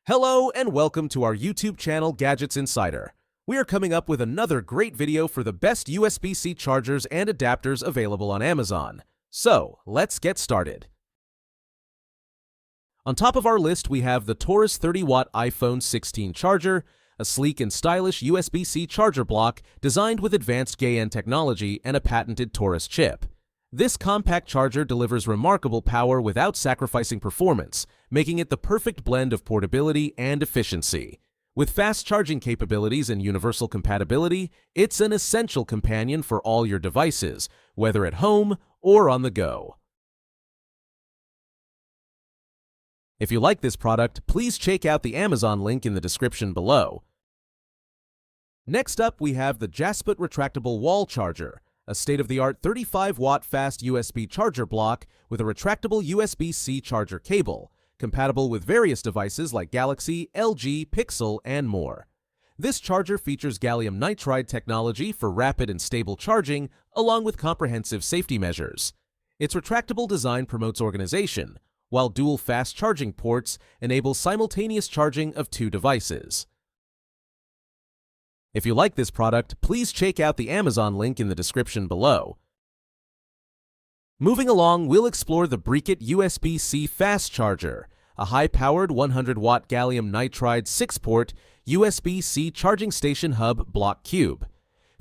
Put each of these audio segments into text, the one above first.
Hello and welcome to our YouTube channel Gadgets Insider. We are coming up with another great video for the best USB-C chargers and adapters available on Amazon. So, let's get started. On top of our list we have the TORRAS 30-watt iPhone 16 charger, a sleek and stylish USB-C charger block designed with advanced GaN technology and a patented TORRAS chip. This compact charger delivers remarkable power without sacrificing performance, making it the perfect blend of portability and efficiency. With fast charging capabilities and universal compatibility, it's an essential companion for all your devices, whether at home or on the go. If you like this product, please check out the Amazon link in the description below. Next up, we have the Jasput retractable wall charger, a state-of-the-art 35-watt fast USB charger block with a retractable USB-C charger cable, compatible with various devices like Galaxy, LG, Pixel, and more. This charger features gallium nitride technology for rapid and stable charging, along with comprehensive safety measures. Its retractable design promotes organization, while dual fast charging ports enable simultaneous charging of two devices. If you like this product, please check out the Amazon link in the description below. Moving along, we'll explore the Breeket USB-C fast charger, a high-powered 100-watt gallium nitride 6-port USB-C charging station hub block cube.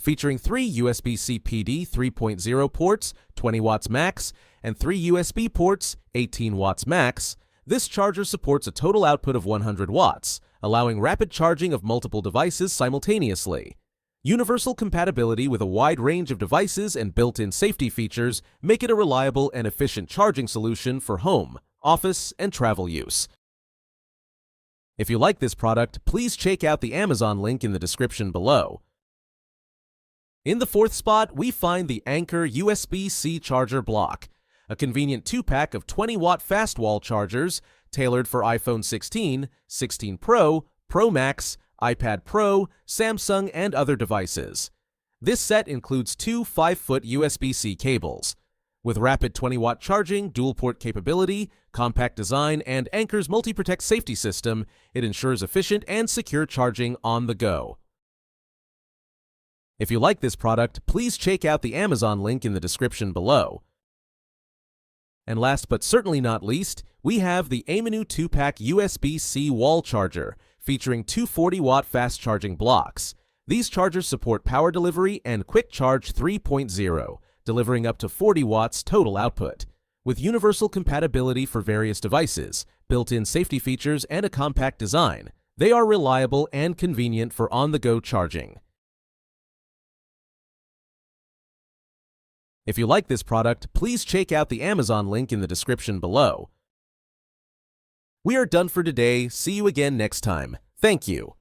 Featuring 3 USB-C PD 3.0 ports, 20 watts max, and 3 USB ports, 18 watts max, this charger supports a total output of 100 watts, allowing rapid charging of multiple devices simultaneously. Universal compatibility with a wide range of devices and built-in safety features make it a reliable and efficient charging solution for home, office, and travel use. If you like this product, please check out the Amazon link in the description below. In the fourth spot, we find the Anker USB-C charger block, a convenient 2-pack of 20-watt fast wall chargers tailored for iPhone 16, 16 Pro, Pro Max, iPad Pro, Samsung, and other devices. This set includes 2 5-foot USB-C cables. With rapid 20-watt charging, dual-port capability, compact design, and Anker's multi-protect safety system, it ensures efficient and secure charging on the go. If you like this product, please check out the Amazon link in the description below. And last but certainly not least, we have the Aiminu 2-pack USB-C wall charger, featuring 2 40-watt fast charging blocks. These chargers support power delivery and quick charge 3.0, delivering up to 40 watts total output. With universal compatibility for various devices, built-in safety features, and a compact design, they are reliable and convenient for on-the-go charging. If you like this product, please check out the Amazon link in the description below. We are done for today. See you again next time. Thank you.